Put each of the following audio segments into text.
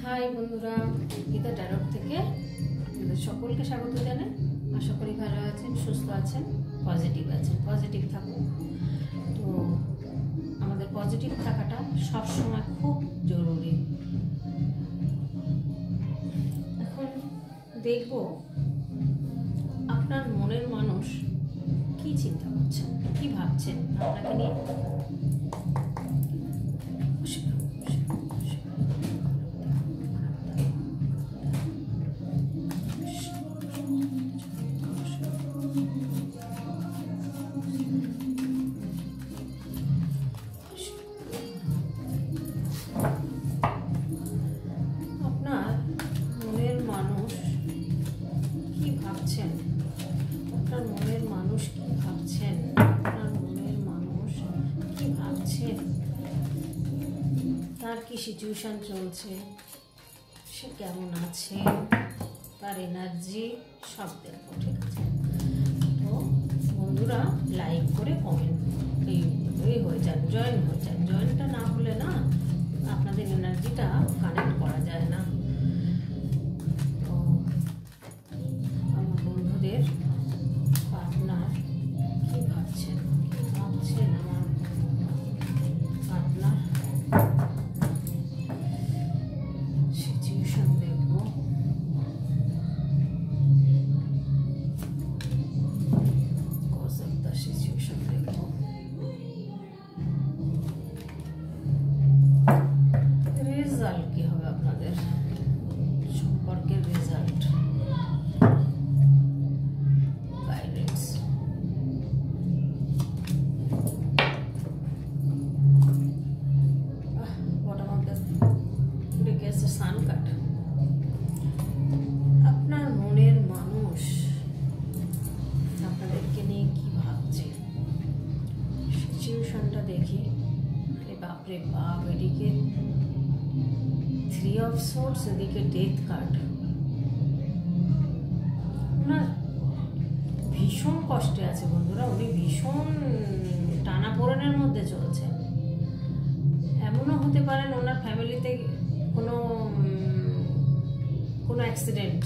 High বন্ধুরা, Gita tarot থেকে সকলকে স্বাগত জানাই। আশা করি ভালো আছেন, সুস্থ আছেন, পজিটিভ থাকুন। তো আমাদের পজিটিভ থাকাটা সবসময় খুব জরুরি। এখন দেখব আপনার মনের মানুষ কি চিন্তা করছেন, কি ভাবছেন আপনাকে নিয়ে। আপনার মনের মানুষ কি ভাবছেন, আপনার মনের মানুষ কি ভাবছেন, আপনার মনের মানুষ কি ভাবছেন, তার কি সিচুয়েশন চলছে, সে কেমন আছে, তার এনার্জি সব দেখো, ঠিক আছে? তো বন্ধুরা লাইক করে কমেন্ট হয়ে যান, জয়েনটা না হলে না আপনাদের এনার্জিটা কানেক্ট করা যায় না। তো আমার বন্ধুদের আপনার কি ভাবছেন আমার আপনার সিচুয়েশন দেখবো। সিচুয়েশন দেখবো, রেজাল্ট কি হবে আপনাদের সম্পর্কের result, guidance. Bottom of the deck is the sun card. আপনার মনের মানুষ আপনাদেরকে নিয়ে কি ভাবছে, সিচুয়েশনটা দেখি। বাপরে বাপ, এদিকে 3 অফ সোর্স, এদিকে ডেথ কার্ড। না, ভীষণ কষ্টে আছে বন্ধুরা, উনি ভীষণ টানাপোড়েনের মধ্যে চলছেন। এমনও হতে পারেন ওনার ফ্যামিলিতে কোনো অ্যাক্সিডেন্ট,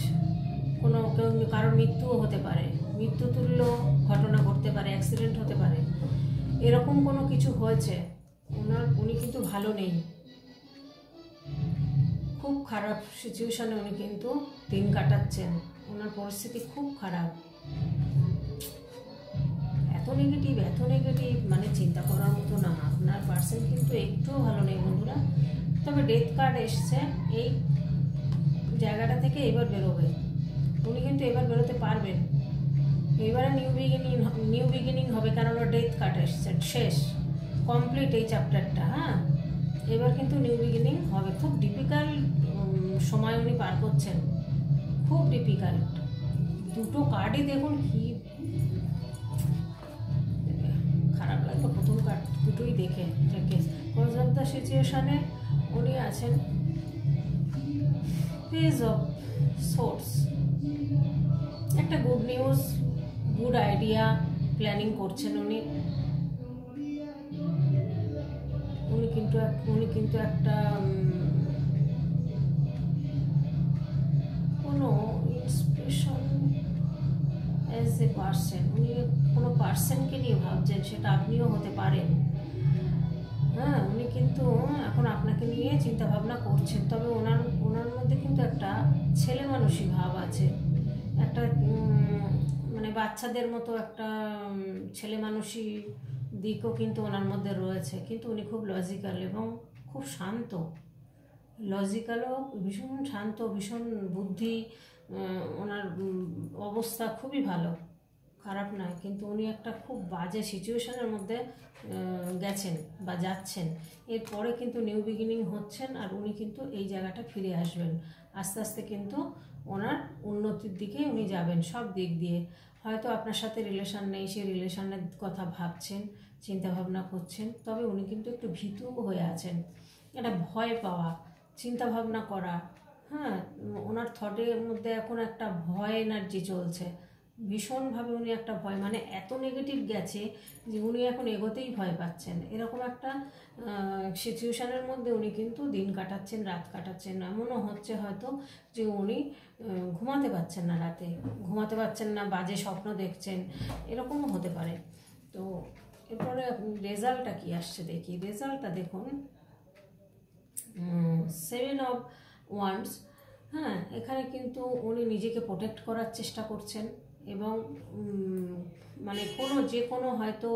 কারোর মৃত্যুও হতে পারে, মৃত্যুতুল্য ঘটনা ঘটতে পারে, অ্যাক্সিডেন্ট হতে পারে, এরকম কোনো কিছু হয়েছে। উনি কিন্তু ভালো নেই, খুব খারাপ সিচুয়েশনে উনি কিন্তু দিন কাটাচ্ছেন। ওনার পরিস্থিতি খুব খারাপ, এত নেগেটিভ মানে চিন্তা করার মতো না। আপনার পার্সন কিন্তু একটুও ভালো নেই বন্ধুরা। তবে ডেথ কার্ড এসছে, এই জায়গাটা থেকে এবার বেরোবে উনি, কিন্তু এবার বেরোতে পারবেন। এবারে নিউ বিগিনিং হবে, কারণ ওর ডেথ কার্ড এসছে, শেষ কমপ্লিট এই চ্যাপ্টারটা। হ্যাঁ, এবার কিন্তু নিউ বিগিনিং হবে। খুব ডিফিকাল্ট সময় উনি পার করছেন, খুব ডিফিকাল্ট। দুটো কার্ডই দেখুন, কি খারাপ লাগলো প্রথম কার্ড দুটোই দেখে। কজ অফ দ্য সিচুয়েশনে উনি আছেন পেজ অফ সোর্স। একটা good news, good idea planning করছেন উনি কিন্তু একটা কোনো ইন্সপিরেশন অ্যাজ এ পার্সন, উনি কোনো পার্সনকে নিয়ে ভাবছেন, সেটা আপনিও হতে পারেন। হ্যাঁ, উনি কিন্তু এখন আপনাকে নিয়ে চিন্তা ভাবনা করছেন। তবে ওনার মধ্যে কিন্তু একটা ছেলে মানুষই ভাব আছে, একটা মানে বাচ্চাদের মতো একটা ছেলে মানুষই দিকও কিন্তু ওনার মধ্যে রয়েছে। কিন্তু উনি খুব লজিক্যাল এবং খুব শান্ত, লজিক্যালও ভীষণ শান্ত, ভীষণ বুদ্ধি। ওনার অবস্থা খুবই ভালো, খারাপ নয়। কিন্তু উনি একটা খুব বাজে সিচুয়েশনের মধ্যে গেছেন বা যাচ্ছেন। এরপরে কিন্তু নিউ বিগিনিং হচ্ছেন, আর উনি কিন্তু এই জায়গাটা ফিরে আসবেন। আস্তে আস্তে কিন্তু ওনার উন্নতির দিকে উনি যাবেন সব দিক দিয়ে। হয়তো আপনার সাথে রিলেশন নেই, সেই রিলেশনের কথা ভাবছেন, চিন্তা ভাবনা করছেন। তবে উনি কিন্তু একটু ভীতু হয়ে আছেন, একটা ভয় পাওয়া, চিন্তা ভাবনা করা। হ্যাঁ, ওনার থটের মধ্যে এখন একটা ভয় এনার্জি চলছে। ভীষণভাবে উনি একটা ভয়, মানে এত নেগেটিভ গেছে যে উনি এখন এগোতেই ভয় পাচ্ছেন। এরকম একটা সিচুয়েশানের মধ্যে উনি কিন্তু দিন কাটাচ্ছেন, রাত কাটাচ্ছেন। এমনও হচ্ছে হয়তো যে উনি ঘুমাতে পারছেন না, রাতে ঘুমাতে পারছেন না, বাজে স্বপ্ন দেখছেন, এরকমও হতে পারে। তো এরপরে রেজাল্টটা কি আসছে দেখি। রেজাল্টটা দেখুন, 7 অফ ওয়ান্ডস। হ্যাঁ, এখানে কিন্তু উনি নিজেকে প্রোটেক্ট করার চেষ্টা করছেন এবং মানে যে কোনো হয়তো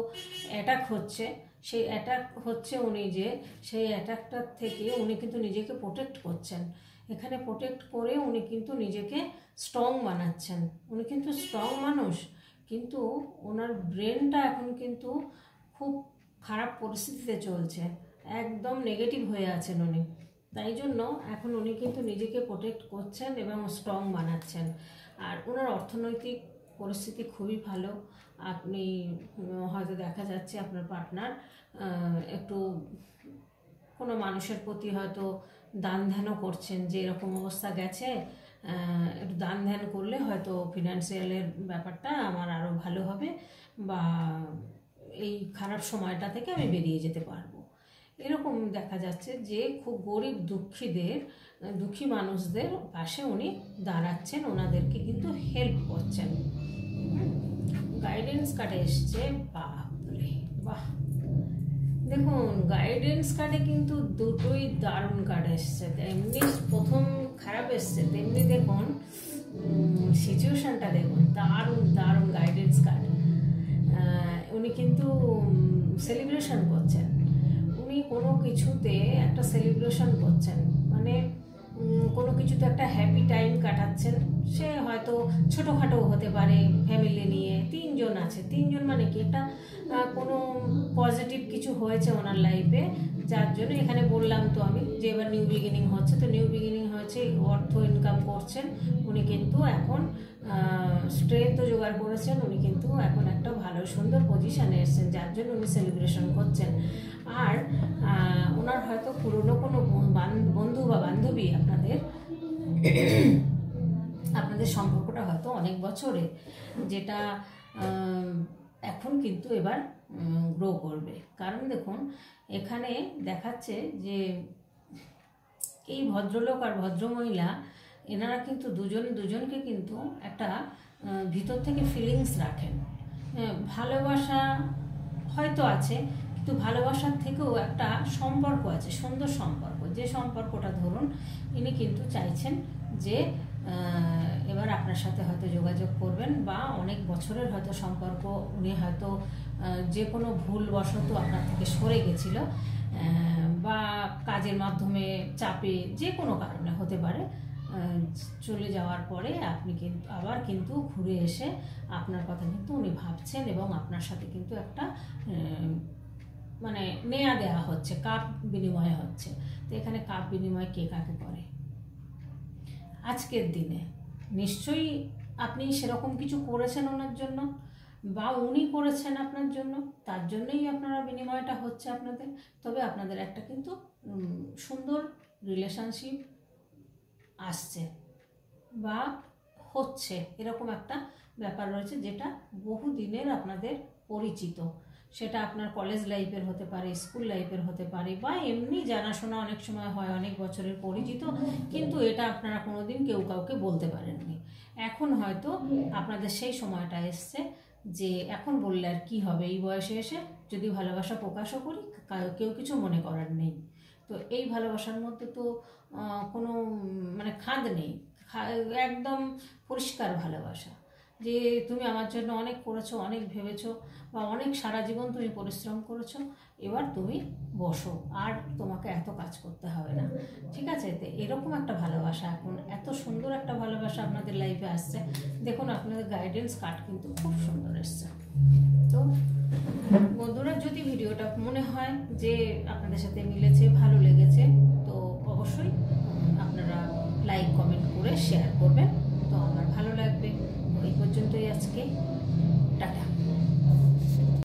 অ্যাটাক হচ্ছে, সেই অ্যাটাক হচ্ছে উনি যে সেই অ্যাটাকটার থেকে উনি কিন্তু নিজেকে প্রোটেক্ট করছেন। এখানে প্রোটেক্ট করে উনি কিন্তু নিজেকে স্ট্রং বানাচ্ছেন। উনি কিন্তু স্ট্রং মানুষ, কিন্তু ওনার ব্রেনটা এখন কিন্তু খুব খারাপ পরিস্থিতিতে চলছে, একদম নেগেটিভ হয়ে আছেন উনি। তাই জন্য এখন উনি কিন্তু নিজেকে প্রোটেক্ট করছেন এবং স্ট্রং বানাচ্ছেন। আর ওনার অর্থনৈতিক পরিস্থিতি খুবই ভালো। আপনি হয়তো দেখা যাচ্ছে আপনার পার্টনার একটু কোনো মানুষের প্রতি হয়তো দান ধ্যানও করছেন, যে এরকম অবস্থা গেছে, একটু দান ধ্যান করলে হয়তো ফিনান্সিয়ালের ব্যাপারটা আমার আরও ভালো হবে, বা এই খারাপ সময়টা থেকে আমি বেরিয়ে যেতে পারবো। এরকম দেখা যাচ্ছে যে খুব গরিব দুঃখী মানুষদের পাশে উনি দাঁড়াচ্ছেন, ওনাদেরকে কিন্তু হেল্প করছেন। গাইডেন্স কার্ডে এসছে, বাপরে বাহ, দেখুন গাইডেন্স কার্ডে কিন্তু দুটোই দারুণ কার্ড এসছে। এমনি প্রথম খারাপ এসছে, তেমনি দেখুন সিচুয়েশনটা দেখুন, দারুণ দারুণ গাইডেন্স কার্ড। উনি কিন্তু সেলিব্রেশন করছেন, উনি কোনো কিছুতে একটা সেলিব্রেশন করছেন, মানে কোনো কিছুতে একটা হ্যাপি টাইম কাটাচ্ছেন। সে হয়তো ছোটোখাটো হতে পারে, ফ্যামিলি নিয়ে 3 জন আছে, 3 জন মানে কি একটা কোনো পজিটিভ কিছু হয়েছে ওনার লাইফে, যার জন্য এখানে বললাম তো আমি যে এবার নিউ বিগিনিং হচ্ছে। তো নিউ বিগিনিং হয়েছে, অর্থ ইনকাম করছেন উনি, কিন্তু এখন স্ট্রেংথও জোগাড় করেছেন, উনি কিন্তু এখন একটা ভালো সুন্দর পজিশানে এসেছেন, যার জন্য উনি সেলিব্রেশন করছেন। আর ওনার হয়তো পুরনো কোনো বন্ধু বা বান্ধবী আপনাদের সম্পর্কটা হয়তো অনেক বছরে, যেটা এখন কিন্তু এবার গ্রো করবে। কারণ দেখুন এখানে দেখাচ্ছে যে এই ভদ্রলোক আর ভদ্রমহিলা, এনারা কিন্তু দুজনকে কিন্তু একটা ভিতর থেকে ফিলিংস রাখেন। ভালোবাসা হয়তো আছে, কিন্তু ভালোবাসার থেকেও একটা সম্পর্ক আছে, সুন্দর সম্পর্ক। যে সম্পর্কটা ধরুন ইনি কিন্তু চাইছেন যে এবার আপনার সাথে হয়তো যোগাযোগ করবেন, বা অনেক বছরের হয়তো সম্পর্ক, উনি হয়তো যে কোনো ভুলবশত আপনার থেকে সরে গেছিল, বা কাজের মাধ্যমে চাপে, যে কোনো কারণে হতে পারে, চলে যাওয়ার পরে আপনি কিন্তু ঘুরে এসে আপনার কথা কিন্তু উনি ভাবছেন, এবং আপনার সাথে কিন্তু একটা মানে নেয়া দেওয়া হচ্ছে, কাপ বিনিময় হচ্ছে। তো এখানে কাপ বিনিময় কে কাকে করে আজকের দিনে? নিশ্চয়ই আপনি সেরকম কিছু করেছেন ওনার জন্য, বা উনি করেছেন আপনার জন্য, তার জন্যই আপনারা বিনিময়টা হচ্ছে আপনাদের। তবে আপনাদের একটা কিন্তু সুন্দর রিলেশনশিপ আসছে বা হচ্ছে, এরকম একটা ব্যাপার রয়েছে, যেটা বহু দিনের আপনাদের পরিচিত। সেটা আপনার কলেজ লাইফের হতে পারে, স্কুল লাইফের হতে পারে, বা এমনি জানাশোনা অনেক সময় হয়, অনেক বছরের পরিচিত, কিন্তু এটা আপনারা কোনোদিন কেউ কাউকে বলতে পারেননি। এখন হয়তো আপনাদের সেই সময়টা এসছে যে এখন বললে আর কি হবে, এই বয়সে এসে যদি ভালোবাসা প্রকাশও করি কেউ কিছু মনে করার নেই। তো এই ভালোবাসার মধ্যে তো কোনো মানে খাদ নেই, একদম পরিষ্কার ভালোবাসা, যে তুমি আমার জন্য অনেক করেছো, অনেক ভেবেছো, বা অনেক সারা জীবন তুমি পরিশ্রম করেছো, এবার তুমি বসো, আর তোমাকে এত কাজ করতে হবে না, ঠিক আছে? তো এরকম একটা ভালোবাসা, এখন এত সুন্দর একটা ভালোবাসা আপনাদের লাইফে আসছে। দেখুন আপনাদের গাইডেন্স কার্ড কিন্তু খুব সুন্দর এসছে। তো বন্ধুরা, যদি ভিডিওটা মনে হয় যে আপনাদের সাথে মিলেছে, ভালো লেগেছে,